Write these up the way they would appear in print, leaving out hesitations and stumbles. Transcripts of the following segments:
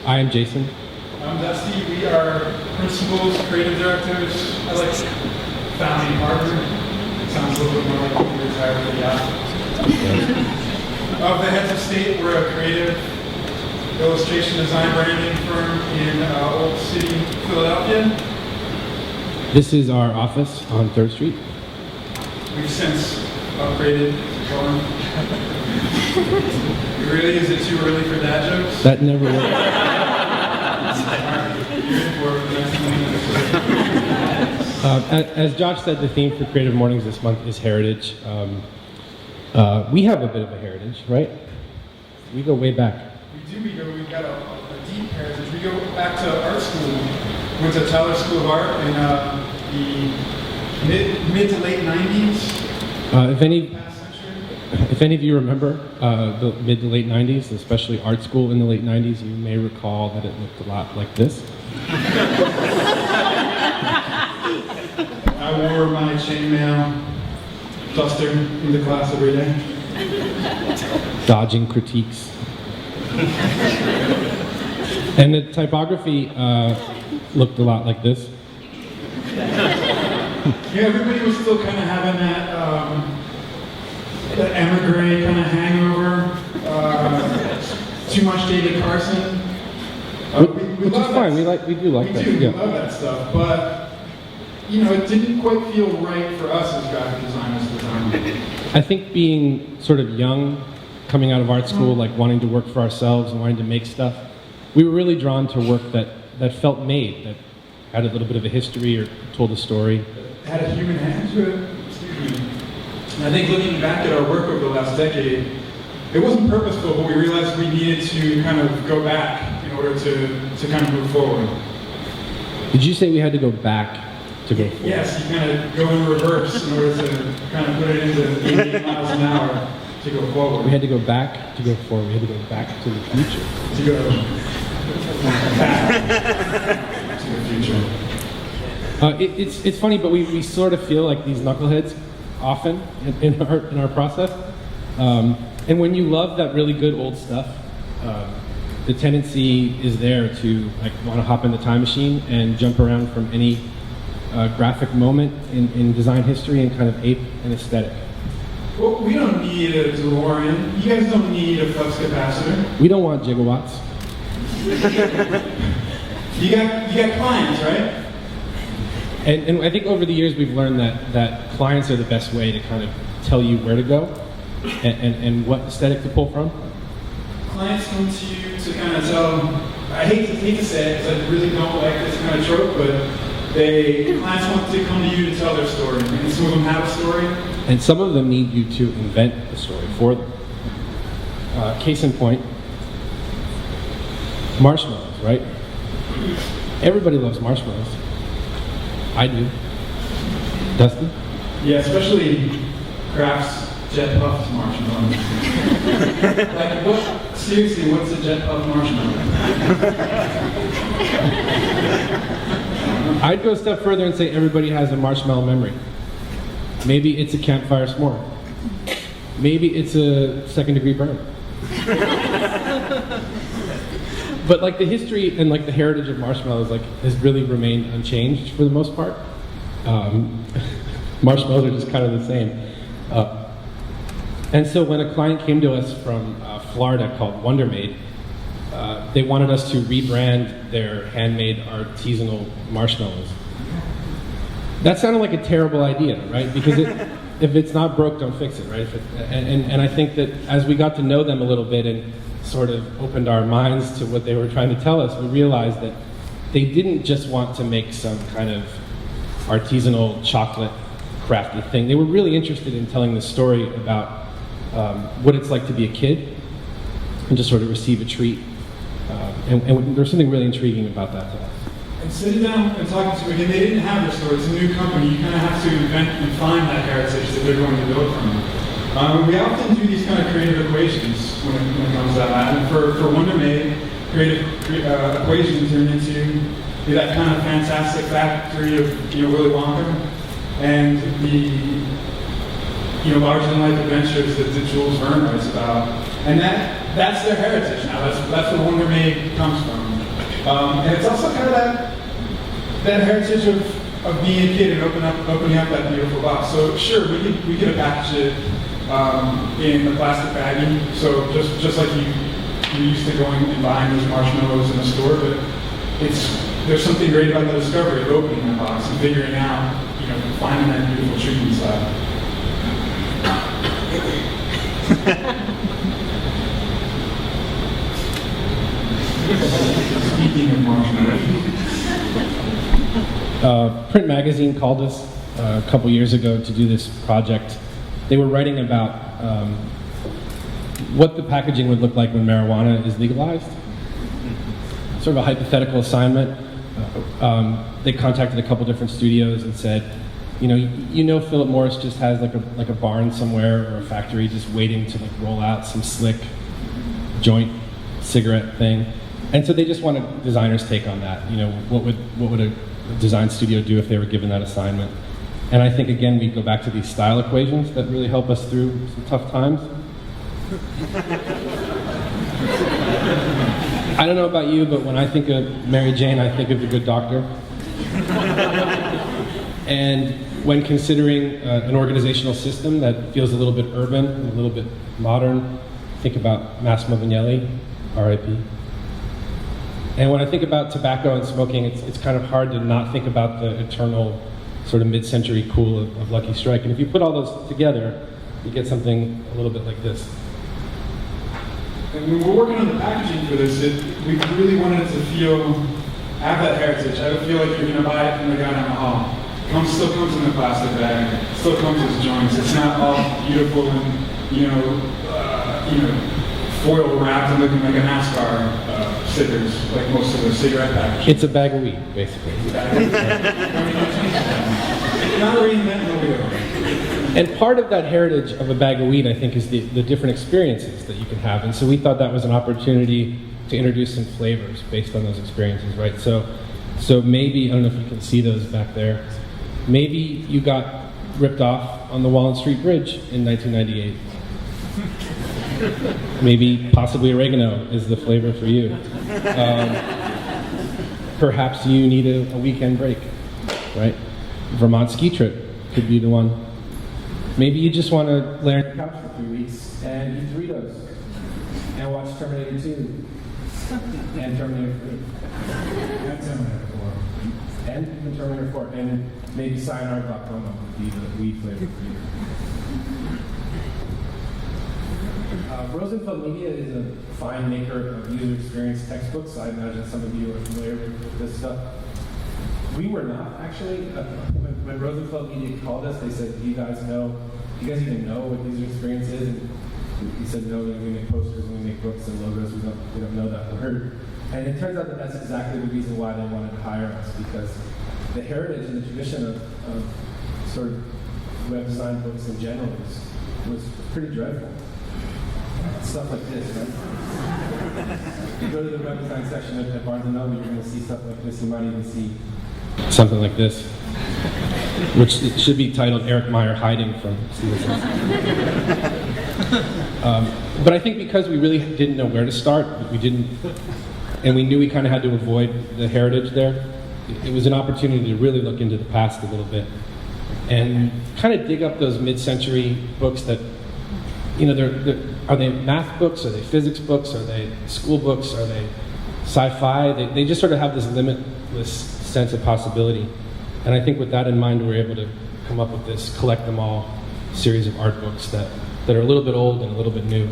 I am Jason. I'm Dusty. We are principals, creative directors. I like founding partner. It sounds a little bit more like we retired for the Of the heads of state, we're a creative illustration design branding firm in Old City, Philadelphia. This is our office on 3rd Street. We've since upgraded. Really, is it too early for dad jokes? That never worked. As Josh said, the theme for Creative Mornings this month is heritage. We have a bit of a heritage, right? We go way back. We've got a deep heritage. We go back to art school. Went to Tyler School of Art in the mid to late 90s. If any of you remember the mid to late 90s, especially art school in the late 90s, you may recall that it looked a lot like this. I wore my chainmail duster into class every day. Dodging critiques. And the typography looked a lot like this. Yeah, everybody was still kind of having that emigre kind of hangover. Too much David Carson. Which is fine. We do like that. We love that stuff, but it didn't quite feel right for us as graphic designers at the time. I think being sort of young, coming out of art school, like wanting to work for ourselves and wanting to make stuff, we were really drawn to work that felt made, that had a little bit of a history or told a story. It had a human hand to it. And I think looking back at our work over the last decade, it wasn't purposeful, but we realized we needed to kind of go back in order to kind of move forward. Did you say we had to go back to go forward? Yes, you kind of go in reverse in order to kind of put it into 88 miles an hour to go forward. We had to go back to go forward. We had to go back to the future. To go back to the future. It's funny, but we sort of feel like these knuckleheads often in our process. And when you love that really good old stuff, the tendency is there to want to hop in the time machine and jump around from any graphic moment in design history and kind of ape an aesthetic. Well, we don't need a DeLorean. You guys don't need a flux capacitor. We don't want gigawatts. You got clients, right? And I think over the years we've learned that clients are the best way to kind of tell you where to go and what aesthetic to pull from. Clients come to you to kind of tell them, I hate to say it because I really don't like this kind of trope, but clients want to come to you to tell their story. And some of them have a story. And some of them need you to invent the story for them. Case in point, marshmallows, right? Everybody loves marshmallows. I do. Dusty? Yeah, especially Kraft's Jet Puffed marshmallows. Seriously, what's a Jet Puffed marshmallow? I'd go a step further and say everybody has a marshmallow memory. Maybe it's a campfire s'more. Maybe it's a 2nd-degree burn. But the history and the heritage of marshmallows has really remained unchanged for the most part. Marshmallows are just kind of the same. And so when a client came to us from Florida called Wondermade, they wanted us to rebrand their handmade artisanal marshmallows. That sounded like a terrible idea, right? Because if it's not broke, don't fix it, right? And I think that as we got to know them a little bit and sort of opened our minds to what they were trying to tell us, we realized that they didn't just want to make some kind of artisanal chocolate crafty thing. They were really interested in telling the story about what it's like to be a kid and just sort of receive a treat. And there's something really intriguing about that to us. And sitting down and talking to them again, they didn't have their story. It's a new company. You kind of have to invent and find that heritage that they're going to build from. We often do these kind of creative equations when it comes to that. And for Wondermade, creative equations turn into that kind of fantastic factory of Willy Wonka and the larger than life adventures that Jules Verne writes about. And that's their heritage now. That's where Wondermade comes from. And it's also kind of that heritage of being a kid and opening up that beautiful box. So sure, we could have packaged it in a plastic baggie. So just like you're used to going and buying those marshmallows in a store, but there's something great about the discovery of opening that box and figuring out, finding that beautiful treat inside. Speaking of marshmallows. Print Magazine called us a couple years ago to do this project. They were writing about what the packaging would look like when marijuana is legalized. Sort of a hypothetical assignment. They contacted a couple different studios and said, Philip Morris just has like a barn somewhere or a factory just waiting to roll out some slick joint cigarette thing. And so they just wanted designers' take on that. What would a design studio do if they were given that assignment? And I think, again, we go back to these style equations that really help us through some tough times. I don't know about you, but when I think of Mary Jane, I think of The Good Doctor. And when considering an organizational system that feels a little bit urban, a little bit modern, think about Massimo Vignelli, R.I.P. And when I think about tobacco and smoking, it's kind of hard to not think about the eternal sort of mid-century cool of Lucky Strike. And if you put all those together, you get something a little bit like this. And when we're working on the packaging for this, we really wanted it to have that heritage. I feel like you're going to buy it from the guy down the hall. Still comes in a plastic bag, still comes as joints. It's not all beautiful and, foil wrapped and looking like a NASCAR stickers, like most of the cigarette packages. It's a bag of weed, basically. Not reinventing the wheel. And part of that heritage of a bag of weed, I think, is the different experiences that you can have. And so we thought that was an opportunity to introduce some flavors based on those experiences, right? So maybe, I don't know if you can see those back there, maybe you got ripped off on the Walnut Street Bridge in 1998. Maybe, possibly oregano is the flavor for you. Perhaps you need a weekend break, right? Vermont ski trip could be the one. Maybe you just want to lay on your couch for 3 weeks and eat Doritos and watch Terminator 2 and Terminator 3 and Terminator 4 and even Terminator 4 and maybe Sayonara Glaucoma would be the weed flavor for you. Rosenfeld Media is a fine maker of user experience textbooks. I imagine some of you are familiar with this stuff. We were not, actually. When Rosenfeld Media called us, they said, do you guys even know what user experience is? And we said, no, we make posters, we make books and logos, we don't know that word. And it turns out that that's exactly the reason why they wanted to hire us, because the heritage and the tradition of sort of web design books in general was pretty dreadful. Stuff like this, right? You go to the web design section at Barnes & Noble, you're going to see stuff like this. You might even see something like this, which should be titled Eric Meyer Hiding from CSS. But I think because we really didn't know where to start, and we knew we kind of had to avoid the heritage there, it was an opportunity to really look into the past a little bit and kind of dig up those mid-century books that, are they math books? Are they physics books? Are they school books? Are they sci-fi? They just sort of have this limitless sense of possibility. And I think with that in mind, we were able to come up with this collect them all series of art books that are a little bit old and a little bit new.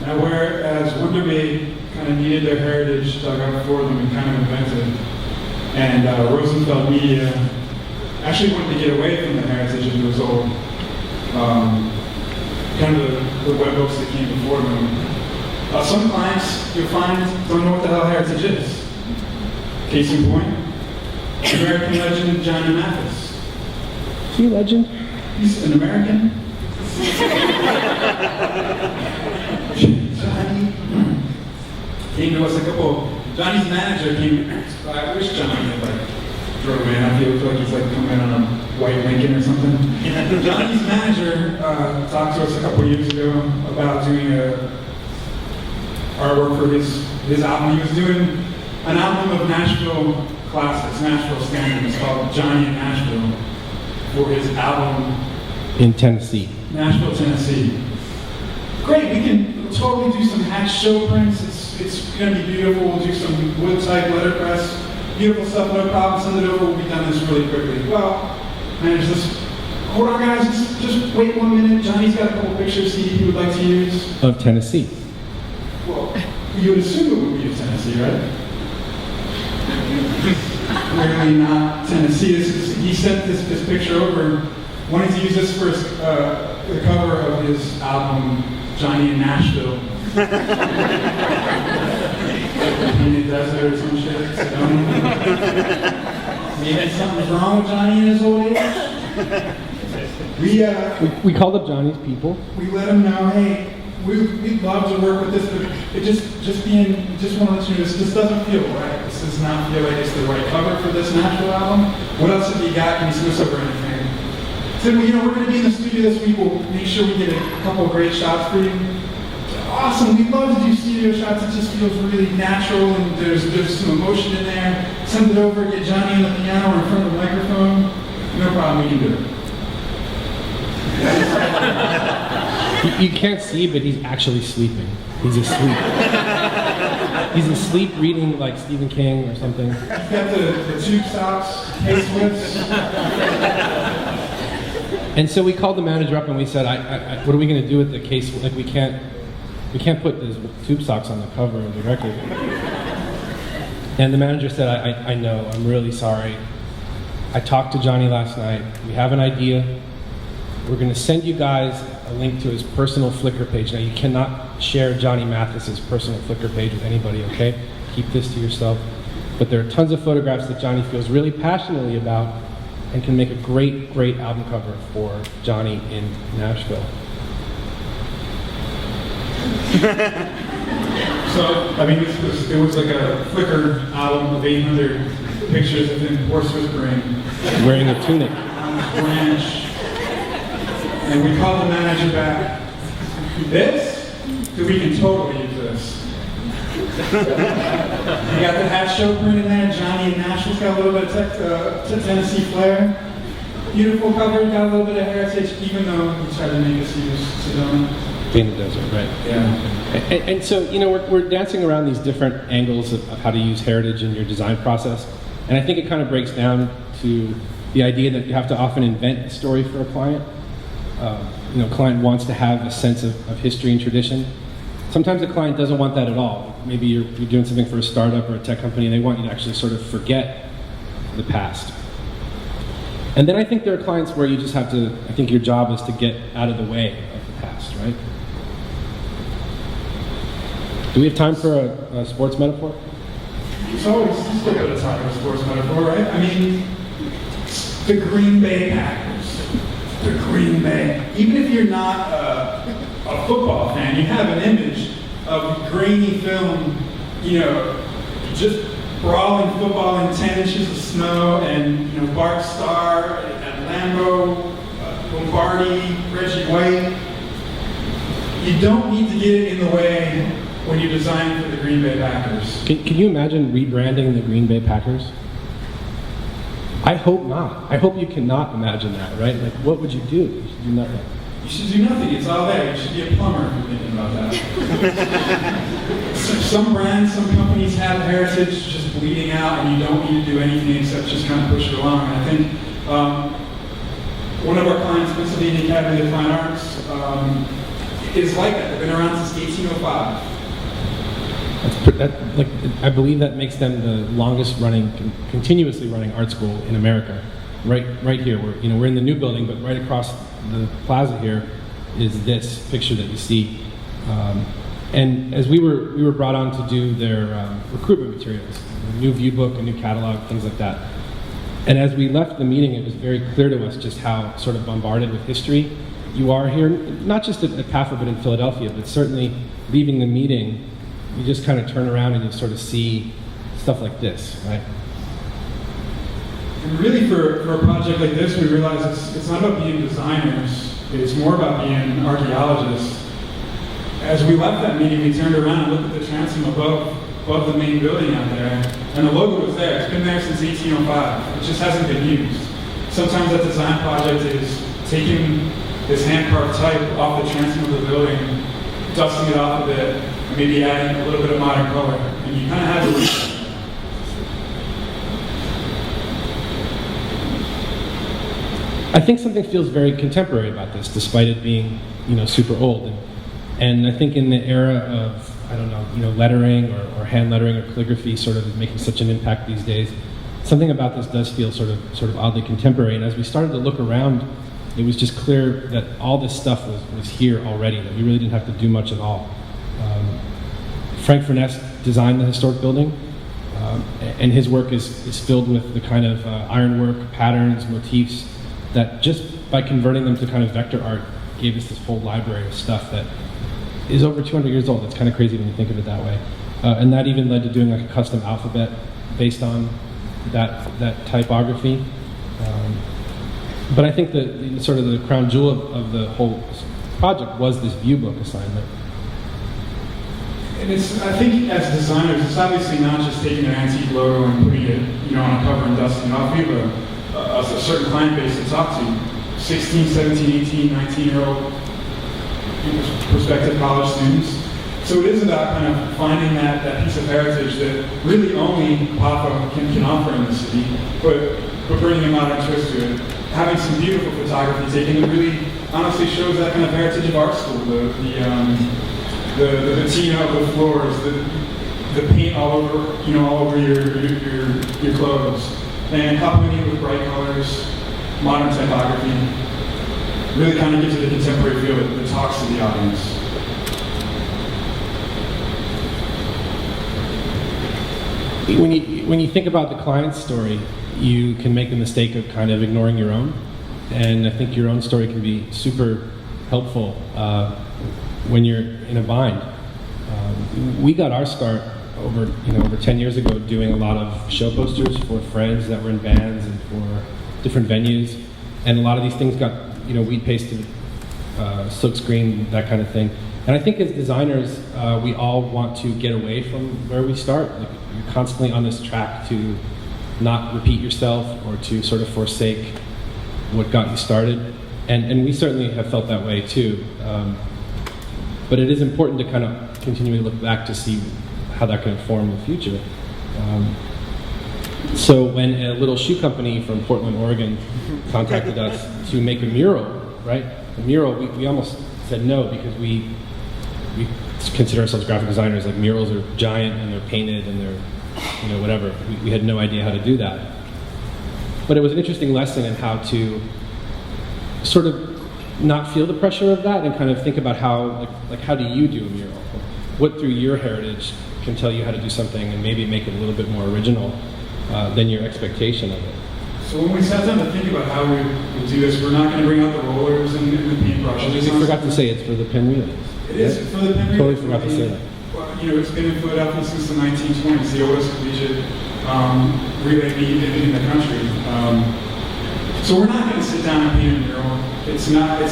Now, whereas Wondermaid kind of needed their heritage dug up for them and kind of invented, and Rosenfeld Media actually wanted to get away from the heritage of those old kind of the web books that came before them. Some clients, you'll find, don't know what the hell heritage is. Case in point, American legend Johnny Mathis. Is he a legend? He's an American. Johnny came to us Johnny's manager came, I wish Johnny had drove in. I feel like he's coming in on a white Lincoln or something. Johnny's manager talked to us a couple years ago about doing artwork for his album he was doing. an album of Nashville classics, Nashville standards called Johnny in Nashville for his album In Tennessee. Nashville, Tennessee. Great, we can totally do some hatch show prints. It's going to be beautiful. We'll do some wood type letterpress. Beautiful stuff, no problem. Send it over. We'll be done this really quickly. Well, manage this. Hold on, guys. Just wait 1 minute. Johnny's got a couple pictures he would like to use. Of Tennessee. Well, you would assume it would be of Tennessee, right? Clearly not Tennessee. He sent this picture over. Wanted to use this for the cover of his album, Johnny in Nashville. In the desert or some shit. Maybe something's wrong with Johnny in his old age. We called up Johnny's people. We let him know, hey, we'd love to work with this, but it just want to let you know, this doesn't feel right. This does not feel like it's the right cover for this Nashville album. What else have you got? Can you send us over anything? Said, well, we're going to be in the studio this week. We'll make sure we get a couple of great shots for you. Awesome. We'd love to do studio shots. It just feels really natural, and there's some emotion in there. Send it over. Get Johnny on the piano or in front of the microphone. No problem. We can do it. You can't see, but he's actually sleeping. He's asleep. He's asleep reading like Stephen King or something. He's got the tube socks, K-Swiss. And so we called the manager up and we said, what are we going to do with the case? Like we can't put these tube socks on the cover of the record. And the manager said, I know, I'm really sorry. I talked to Johnny last night. We have an idea. We're going to send you guys a link to his personal Flickr page. Now you cannot share Johnny Mathis's personal Flickr page with anybody, okay? Keep this to yourself. But there are tons of photographs that Johnny feels really passionately about and can make a great, great album cover for Johnny in Nashville. So, I mean, it was like a Flickr album of 800 pictures of him horse whispering. Wearing a tunic. On a branch. And we called the manager back. This? Dude, we can totally use this. We got the hat show print in there. Johnny in Nashville's got a little bit of Tennessee flair. Beautiful cover, got a little bit of heritage, even though we tried to make us use Sedona. In the desert, right. Yeah. And so, we're dancing around these different angles of how to use heritage in your design process. And I think it kind of breaks down to the idea that you have to often invent a story for a client. Client wants to have a sense of history and tradition. Sometimes a client doesn't want that at all. Maybe you're doing something for a startup or a tech company and they want you to actually sort of forget the past. And then I think there are clients where you just have to, I think your job is to get out of the way of the past, right? Do we have time for a sports metaphor? So it's still got to talk about sports metaphor, right? I mean, the Green Bay Packers. The Green Bay. Even if you're not a football fan, you have an image of grainy film, just brawling football in 10 inches of snow, and Bart Starr at Lambeau, Lombardi, Reggie White. You don't need to get it in the way when you're designing for the Green Bay Packers. Can you imagine rebranding the Green Bay Packers? I hope not. I hope you cannot imagine that, right? Like, what would you do? You should do nothing. You should do nothing. It's all there. You should be a plumber if you're thinking about that. Some brands, some companies have heritage just bleeding out, and you don't need to do anything except just kind of push it along. And I think one of our clients, Pennsylvania Academy of Fine Arts, is like that. They've been around since 1805. I believe that makes them the longest running, continuously running art school in America. Right here, we're in the new building, but right across the plaza here is this picture that you see. And as we were brought on to do their recruitment materials, a new view book, a new catalog, things like that. And as we left the meeting, it was very clear to us just how sort of bombarded with history you are here, not just at PAFA, but in Philadelphia, but certainly leaving the meeting, you just kind of turn around and you sort of see stuff like this, right? And really, for a project like this, we realized it's not about being designers, it's more about being archaeologists. As we left that meeting, we turned around and looked at the transom above above the main building out there, and the logo was there. It's been there since 1805. It just hasn't been used. Sometimes that design project is taking this hand-carved type off the transom of the building, dusting it off a bit, and maybe adding a little bit of modern color, and you kind of have to. I think something feels very contemporary about this, despite it being, super old. And I think in the era of, I don't know, lettering or hand lettering or calligraphy sort of making such an impact these days, something about this does feel sort of oddly contemporary. And as we started to look around, it was just clear that all this stuff was here already, that we really didn't have to do much at all. Frank Furness designed the historic building, and his work is filled with the kind of ironwork, patterns, motifs, that just by converting them to kind of vector art gave us this whole library of stuff that is over 200 years old. It's kind of crazy when you think of it that way. And that even led to doing like a custom alphabet based on that typography. But I think the sort of the crown jewel of the whole project was this view book assignment. And I think as designers, it's obviously not just taking an antique logo and putting it, on a cover and dusting it off. We have a certain client base to talk to. 16, 17, 18, 19-year-old prospective college students. So it is about kind of finding that piece of heritage that really only Papa can offer in the city, but bringing a modern twist to it. Having some beautiful photography taken that really honestly shows that kind of heritage of art school. The patina of the floors, the paint all over your clothes, and complementing it with bright colors, modern typography. Really kind of gives it a contemporary feel that talks to the audience. When you think about the client's story, you can make the mistake of kind of ignoring your own, and I think your own story can be super helpful when you're in a bind. We got our start over 10 years ago doing a lot of show posters for friends that were in bands and for different venues, and a lot of these things got weed pasted, silk screen, that kind of thing. And I think as designers, we all want to get away from where we start. Like, you're constantly on this track to not repeat yourself or to sort of forsake what got you started. And we certainly have felt that way too. But it is important to kind of continually look back to see how that can inform the future. So when a little shoe company from Portland, Oregon contacted us to make a mural, right? A mural, we almost said no because we consider ourselves graphic designers. Like, murals are giant and they're painted and they're, whatever. We had no idea how to do that. But it was an interesting lesson in how to sort of not feel the pressure of that and kind of think about how do you do a mural? What through your heritage can tell you how to do something and maybe make it a little bit more original than your expectation of it. So when we sat down to think about how we would do this, we're not going to bring out the rollers and the paintbrushes. I forgot to say it's for the pinwheels. It is for the pinwheels. Totally forgot to say that. Well, it's been in Philadelphia since the 1920s, the oldest collegiate relay meet in the country. So we're not going to sit down and paint a mural. It's not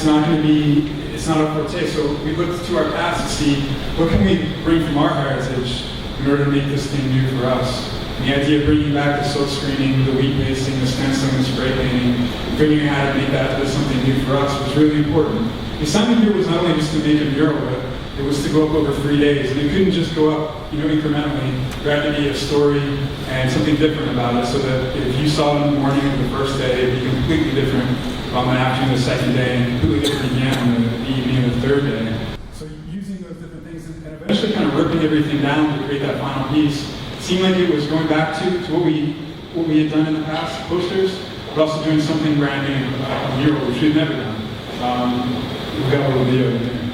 our forte. So we looked to our past to see what can we bring from our heritage in order to make this thing new for us. And the idea of bringing back the silk screening, the wheat pasting, the stenciling, the spray painting, figuring out how to make that something new for us was really important. The assignment here was not only just to make a mural, but it was to go up over 3 days, and it couldn't just go up, incrementally. There had to be a story and something different about it, so that if you saw it in the morning of the first day, it'd be completely different after the second day, and completely different again on the evening of the third day. So using those different things and eventually kind of ripping everything down to create that final piece seemed like it was going back to what we had done in the past, posters, but also doing something brand new, a mural, which we've never done. We've got a little video in there.